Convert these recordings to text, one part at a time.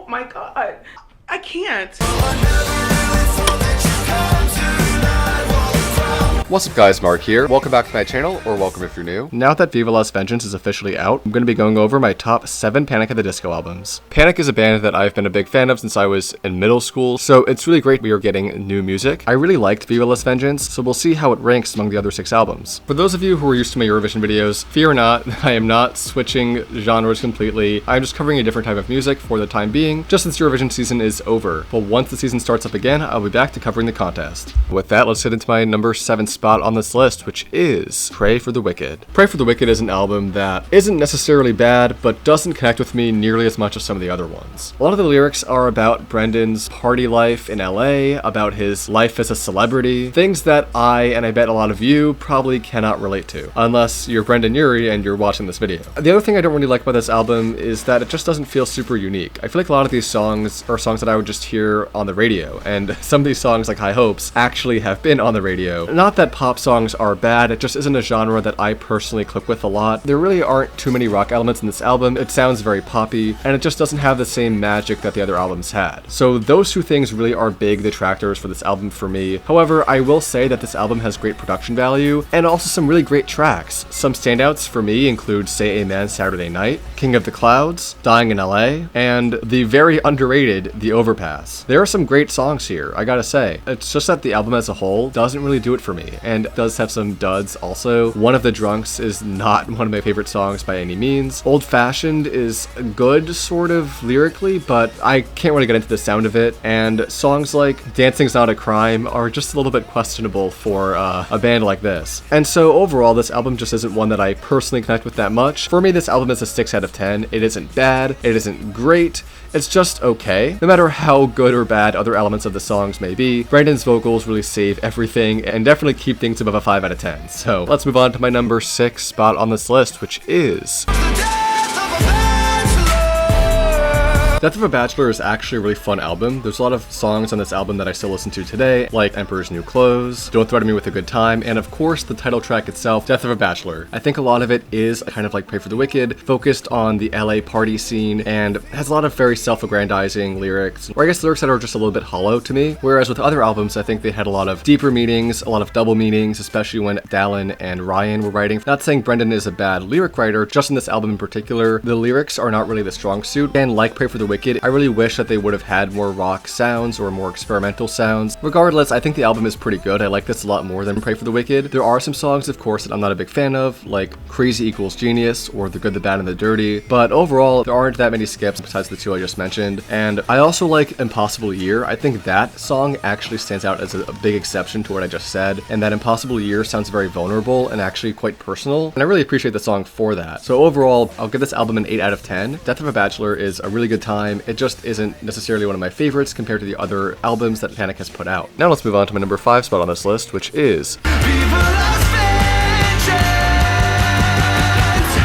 my God. I can't. What's up guys, Mark here. Welcome back to my channel, or welcome if you're new. Now that Viva Las Vengeance is officially out, I'm going to be going over my top 7 Panic at the Disco albums. Panic is a band that I've been a big fan of since I was in middle school, so it's really great we are getting new music. I really liked Viva Las Vengeance, so we'll see how it ranks among the other 6 albums. For those of you who are used to my Eurovision videos, fear not, I am not switching genres completely. I'm just covering a different type of music for the time being, just since Eurovision season is over. But once the season starts up again, I'll be back to covering the contest. With that, let's get into my number 7 spot on this list, which is Pray for the Wicked. Pray for the Wicked is an album that isn't necessarily bad, but doesn't connect with me nearly as much as some of the other ones. A lot of the lyrics are about Brendan's party life in LA, about his life as a celebrity, things that and I bet a lot of you, probably cannot relate to, unless you're brendonurie and you're watching this video. The other thing I don't really like about this album is that it just doesn't feel super unique. I feel like a lot of these songs are songs that I would just hear on the radio, and some of these songs, like High Hopes, actually have been on the radio. Not that pop songs are bad, it just isn't a genre that I personally click with a lot. There really aren't too many rock elements in this album, it sounds very poppy, and it just doesn't have the same magic that the other albums had. So those two things really are big detractors for this album for me. However, I will say that this album has great production value, and also some really great tracks. Some standouts for me include Say Amen Saturday Night, King of the Clouds, Dying in LA, and the very underrated The Overpass. There are some great songs here, I gotta say. It's just that the album as a whole doesn't really do it for me, and does have some duds also. One of the Drunks is not one of my favorite songs by any means. Old Fashioned is good, sort of, lyrically, but I can't really get into the sound of it, and songs like Dancing's Not a Crime are just a little bit questionable for a band like this. And so overall, this album just isn't one that I personally connect with that much. For me, this album is a 6 out of 10. It isn't bad, it isn't great, it's just okay. No matter how good or bad other elements of the songs may be, Brandon's vocals really save everything and definitely keep things above a 5 out of 10. So let's move on to my number 6 spot on this list, which is Death of a Bachelor is actually a really fun album. There's a lot of songs on this album that I still listen to today, like Emperor's New Clothes, Don't Threaten Me with a Good Time, and of course the title track itself, Death of a Bachelor. I think a lot of it is kind of like Pray for the Wicked, focused on the LA party scene, and has a lot of very self-aggrandizing lyrics, or I guess lyrics that are just a little bit hollow to me, whereas with other albums I think they had a lot of deeper meanings, a lot of double meanings, especially when Dallin and Ryan were writing. Not saying Brendan is a bad lyric writer, just in this album in particular, the lyrics are not really the strong suit, and like Pray for the Wicked, I really wish that they would have had more rock sounds or more experimental sounds. Regardless, I think the album is pretty good. I like this a lot more than Pray for the Wicked. There are some songs, of course, that I'm not a big fan of, like Crazy Equals Genius or The Good, the Bad, and the Dirty, but overall, there aren't that many skips besides the 2 I just mentioned. And I also like Impossible Year. I think that song actually stands out as a big exception to what I just said, and that Impossible Year sounds very vulnerable and actually quite personal, and I really appreciate the song for that. So overall, I'll give this album an 8 out of 10. Death of a Bachelor is a really good time. It just isn't necessarily one of my favorites compared to the other albums that Panic has put out. Now let's move on to my number 5 spot on this list, which is Viva Las Vengeance!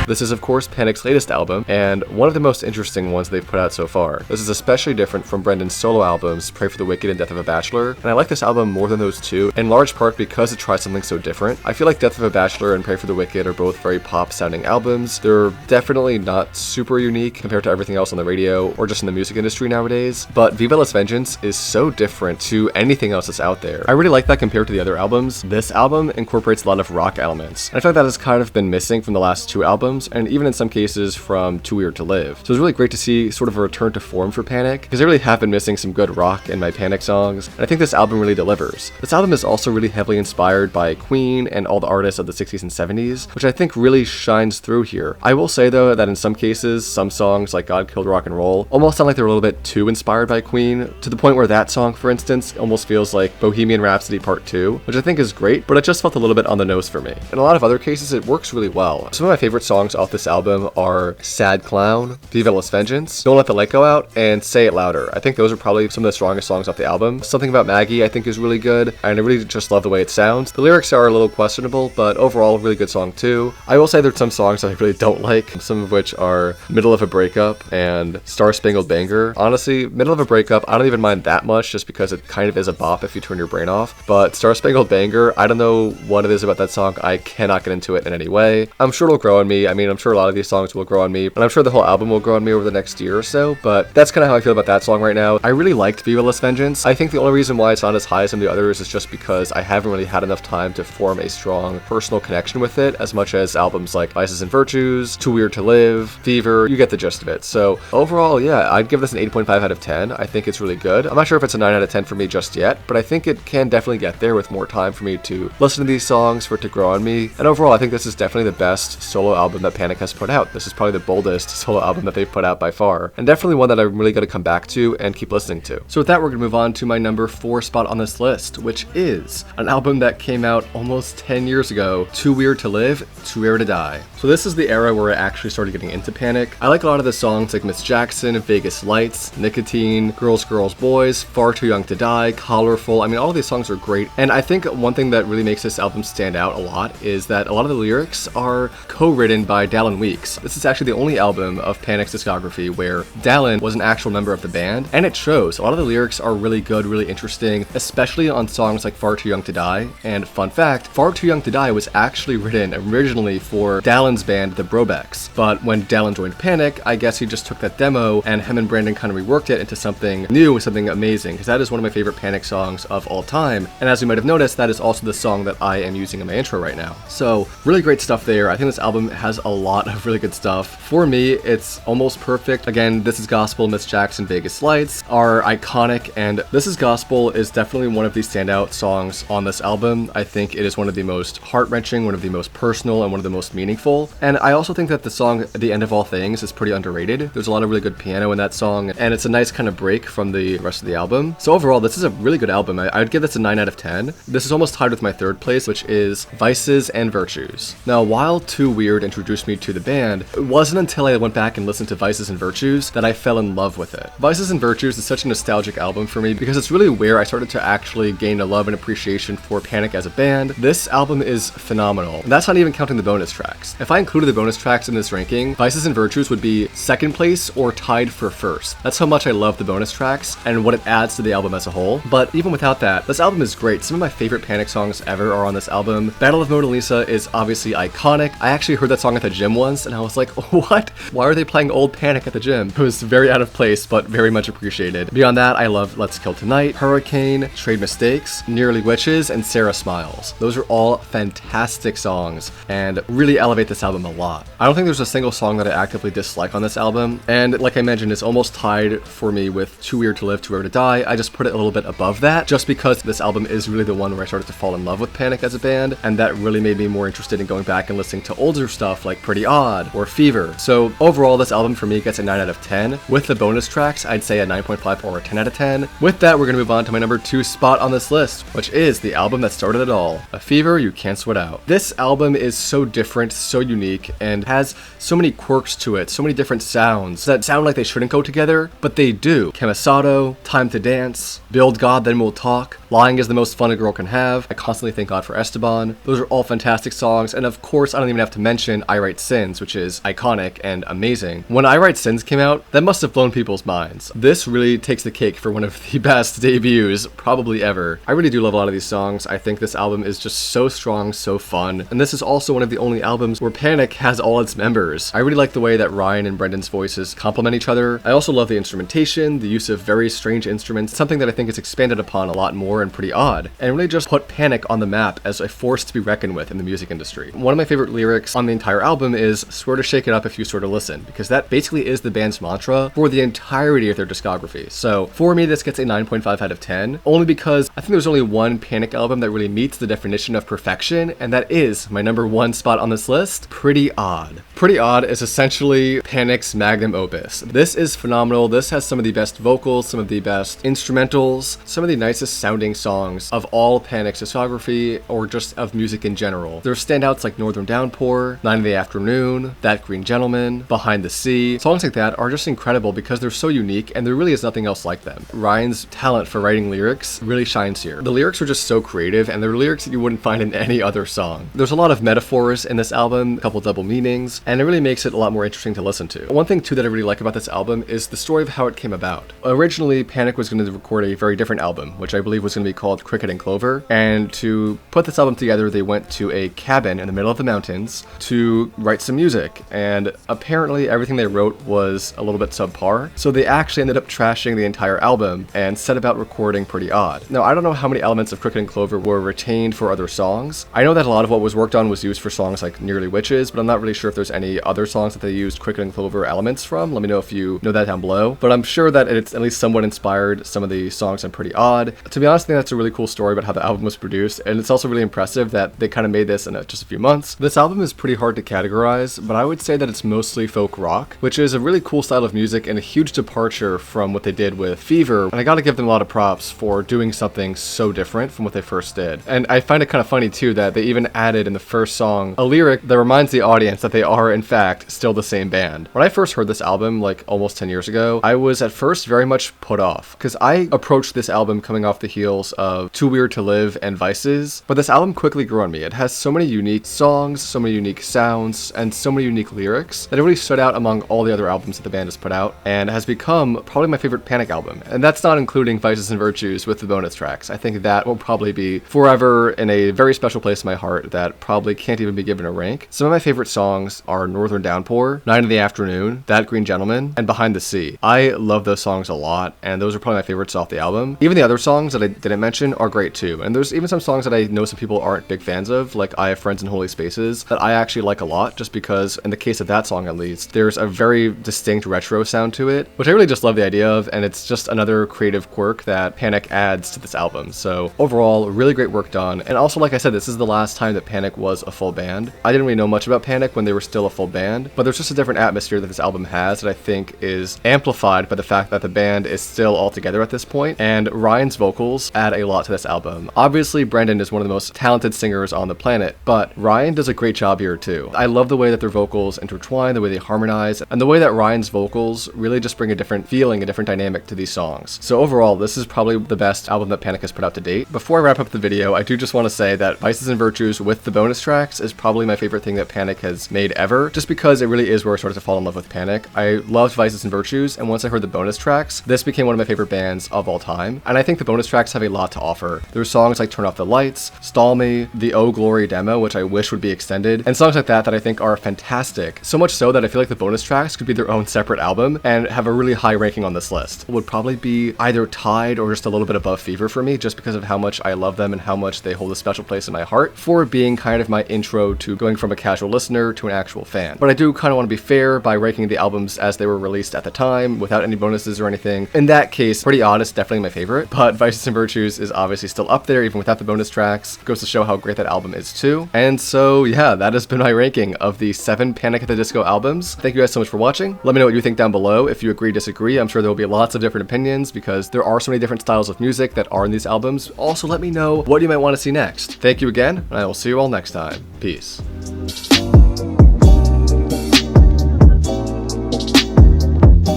This is of course Panic's latest album, and one of the most interesting ones they've put out so far. This is especially different from Brendan's solo albums, Pray for the Wicked and Death of a Bachelor, and I like this album more than those two, in large part because it tries something so different. I feel like Death of a Bachelor and Pray for the Wicked are both very pop sounding albums. They're definitely not super unique compared to everything else on the radio or just in the music industry nowadays, but Viva Las Vengeance is so different to anything else that's out there. I really like that compared to the other albums. This album incorporates a lot of rock elements, and I feel like that has kind of been missing from the last 2 albums, and even in some cases from Too Weird to Live. So it's really great to see sort of a return to form for Panic, because I really have been missing some good rock in my Panic songs, and I think this album really delivers. This album is also really heavily inspired by Queen and all the artists of the 60s and 70s, which I think really shines through here. I will say though that in some cases, some songs like God Killed Rock and Roll almost sound like they're a little bit too inspired by Queen, to the point where that song, for instance, almost feels like Bohemian Rhapsody Part 2, which I think is great, but it just felt a little bit on the nose for me. In a lot of other cases, it works really well. Some of my favorite songs off this album are Sad Clown, Viva Las Vengeance, Don't Let the Light Go Out, and Say It Louder. I think those are probably some of the strongest songs off the album. Something About Maggie I think is really good, and I really just love the way it sounds. The lyrics are a little questionable, but overall a really good song too. I will say there's some songs that I really don't like, some of which are Middle of a Breakup and Star Spangled Banner. Honestly, Middle of a Breakup, I don't even mind that much just because it kind of is a bop if you turn your brain off, but Star Spangled Banner, I don't know what it is about that song, I cannot get into it in any way. I'm sure it'll grow on me. I mean, I'm sure a lot of these songs will grow on me, and I'm sure the whole album will grow on me over the next year or so, but that's kind of how I feel about that song right now. I really liked Viva Las Vengeance. I think the only reason why it's not as high as some of the others is just because I haven't really had enough time to form a strong personal connection with it, as much as albums like Vices and Virtues, Too Weird to Live, Fever, you get the gist of it. So overall, yeah, I'd give this an 8.5 out of 10. I think it's really good. I'm not sure if it's a 9 out of 10 for me just yet, but I think it can definitely get there with more time for me to listen to these songs, for it to grow on me. And overall, I think this is definitely the best solo album that Panic has put out. This is probably the boldest solo album that they've put out by far, and definitely one that I'm really going to come back to and keep listening to. So with that, we're going to move on to my number 4 spot on this list, which is an album that came out almost 10 years ago, Too Weird to Live, Too Rare to Die. So this is the era where I actually started getting into Panic. I like a lot of the songs like Miss Jackson, Vegas Lights, Nicotine, Girls, Girls, Boys, Far Too Young to Die, Colorful. I mean, all of these songs are great. And I think one thing that really makes this album stand out a lot is that a lot of the lyrics are co-written by Dallin Weekes. This is actually the only album of Panic's discography where Dallin was an actual member of the band, and it shows. A lot of the lyrics are really good, really interesting, especially on songs like Far Too Young to Die. And fun fact, Far Too Young to Die was actually written originally for Dallin's band, the Brobecks. But when Dallin joined Panic, I guess he just took that demo and him and Brandon kind of reworked it into something new, something amazing, because that is one of my favorite Panic songs of all time. And as you might have noticed, that is also the song that I am using in my intro right now. So really great stuff there. I think this album has a lot of really good stuff. For me, it's almost perfect. Again, This Is Gospel, Miss Jackson, Vegas Lights are iconic, and This Is Gospel is definitely one of the standout songs on this album. I think it is one of the most heart-wrenching, one of the most personal, and one of the most meaningful. And I also think that the song At the End of All Things is pretty underrated. There's a lot of really good piano in that song, and it's a nice kind of break from the rest of the album. So overall, this is a really good album. I would give this a 9 out of 10. This is almost tied with my third place, which is Vices and Virtues. Now, while Too Weird introduced me to the band, it wasn't until I went back and listened to Vices and Virtues that I fell in love with it. Vices and Virtues is such a nostalgic album for me because it's really where I started to actually gain a love and appreciation for Panic as a band. This album is phenomenal, and that's not even counting the bonus tracks. If I included the bonus tracks in this ranking, Vices and Virtues would be second place or tied for first. That's how much I love the bonus tracks and what it adds to the album as a whole. But even without that, this album is great. Some of my favorite Panic songs ever are on this album. Battle of Mona Lisa is obviously iconic. I actually heard that song at the gym once, and I was like, what? Why are they playing old Panic at the gym? It was very out of place, but very much appreciated. Beyond that, I love Let's Kill Tonight, Hurricane, Trade Mistakes, Nearly Witches, and Sarah Smiles. Those are all fantastic songs and really elevate this album a lot. I don't think there's a single song that I actively dislike on this album, and like I mentioned, it's almost tied for me with Too Weird to Live, Too Rare to Die. I just put it a little bit above that, just because this album is really the one where I started to fall in love with Panic as a band, and that really made me more interested in going back and listening to older stuff like Pretty Odd or Fever. So overall, this album for me gets a 9 out of 10. With the bonus tracks, I'd say a 9.5 or a 10 out of 10. With that, we're going to move on to my number 2 spot on this list, which is the album that started it all, A Fever You Can't Sweat Out. This album is so different, so unique, and has so many quirks to it, so many different sounds that sound like they shouldn't go together, but they do. Camisado, Time to Dance, Build God Then We'll Talk, Lying is the Most Fun a Girl Can Have, I Constantly Thank God for Esteban. Those are all fantastic songs, and of course I don't even have to mention I Write Sins, which is iconic and amazing. When I Write Sins came out, that must have blown people's minds. This really takes the cake for one of the best debuts probably ever. I really do love a lot of these songs. I think this album is just so strong, so fun, and this is also one of the only albums where Panic has all its members. I really like the way that Ryan and Brendan's voices complement each other. I also love the instrumentation, the use of very strange instruments, something that I think is expanded upon a lot more and Pretty Odd, and really just put Panic on the map as a force to be reckoned with in the music industry. One of my favorite lyrics on the entire album is "Swear to shake it up if you swear to listen," because that basically is the band's mantra for the entirety of their discography. So for me, this gets a 9.5 out of 10, only because I think there's only one Panic album that really meets the definition of perfection, and that is my number 1 spot on this list, Pretty Odd. Pretty Odd is essentially Panic's magnum opus. This is phenomenal. This has some of the best vocals, some of the best instrumentals, some of the nicest sounding songs of all Panic's discography, or just of music in general. There's standouts like Northern Downpour, 9 in the Afternoon, That Green Gentleman, Behind the Sea. Songs like that are just incredible because they're so unique and there really is nothing else like them. Ryan's talent for writing lyrics really shines here. The lyrics are just so creative, and they're lyrics that you wouldn't find in any other song. There's a lot of metaphors in this album, a couple double meanings, and it really makes it a lot more interesting to listen to. One thing too that I really like about this album is the story of how it came about. Originally, Panic was going to record a very different album, which I believe was going to be called Cricket and Clover, and to put this album together, they went to a cabin in the middle of the mountains to to write some music, and apparently everything they wrote was a little bit subpar, so they actually ended up trashing the entire album and set about recording Pretty Odd. Now, I don't know how many elements of Cricket and Clover were retained for other songs. I know that a lot of what was worked on was used for songs like Nearly Witches, but I'm not really sure if there's any other songs that they used Cricket and Clover elements from. Let me know if you know that down below, but I'm sure that it's at least somewhat inspired some of the songs on Pretty Odd. To be honest, I think that's a really cool story about how the album was produced, and it's also really impressive that they kind of made this in just a few months. This album is pretty hard to categorize, but I would say that it's mostly folk rock, which is a really cool style of music and a huge departure from what they did with Fever, and I gotta give them a lot of props for doing something so different from what they first did. And I find it kind of funny too that they even added in the first song a lyric that reminds the audience that they are in fact still the same band. When I first heard this album like almost 10 years ago, I was at first very much put off because I approached this album coming off the heels of Too Weird to Live and Vices, but this album quickly grew on me. It has so many unique songs, so many unique sounds, and so many unique lyrics that it really stood out among all the other albums that the band has put out and has become probably my favorite Panic album. And that's not including Vices and Virtues with the bonus tracks. I think that will probably be forever in a very special place in my heart that probably can't even be given a rank. Some of my favorite songs are Northern Downpour, Night in the Afternoon, That Green Gentleman, and Behind the Sea. I love those songs a lot, and those are probably my favorites off the album. Even the other songs that I didn't mention are great too, and there's even some songs that I know some people aren't big fans of, like I Have Friends in Holy Spaces, that I actually like a lot, just because in the case of that song at least, there's a very distinct retro sound to it, which I really just love the idea of, and it's just another creative quirk that Panic adds to this album. So overall, really great work done, and also like I said, this is the last time that Panic was a full band. I didn't really know much about Panic when they were still a full band, but there's just a different atmosphere that this album has that I think is amplified by the fact that the band is still all together at this point, and Ryan's vocals add a lot to this album. Obviously, Brendan is one of the most talented singers on the planet, but Ryan does a great job here too. I love the way that their vocals intertwine, the way they harmonize, and the way that Ryan's vocals really just bring a different feeling, a different dynamic to these songs. So overall, this is probably the best album that Panic has put out to date. Before I wrap up the video, I do just want to say that Vices and Virtues with the bonus tracks is probably my favorite thing that Panic has made ever, just because it really is where I started to fall in love with Panic. I loved Vices and Virtues, and once I heard the bonus tracks, this became one of my favorite bands of all time, and I think the bonus tracks have a lot to offer. There's songs like Turn Off the Lights, Stall Me, the Oh Glory demo, which I wish would be extended, and songs like that that I think are fantastic. So much so that I feel like the bonus tracks could be their own separate album and have a really high ranking on this list. Would probably be either tied or just a little bit above Fever for me, just because of how much I love them and how much they hold a special place in my heart for being kind of my intro to going from a casual listener to an actual fan. But I do kind of want to be fair by ranking the albums as they were released at the time without any bonuses or anything. In that case, Pretty Odd is definitely my favorite, but Vices and Virtues is obviously still up there even without the bonus tracks. Goes to show how great that album is too. And so yeah, that has been my ranking of the 7 Panic at the Disco albums. Thank you guys so much for watching. Let me know what you think down below. If you agree, disagree, I'm sure there will be lots of different opinions because there are so many different styles of music that are in these albums. Also, let me know what you might want to see next. Thank you again, and I will see you all next time. Peace.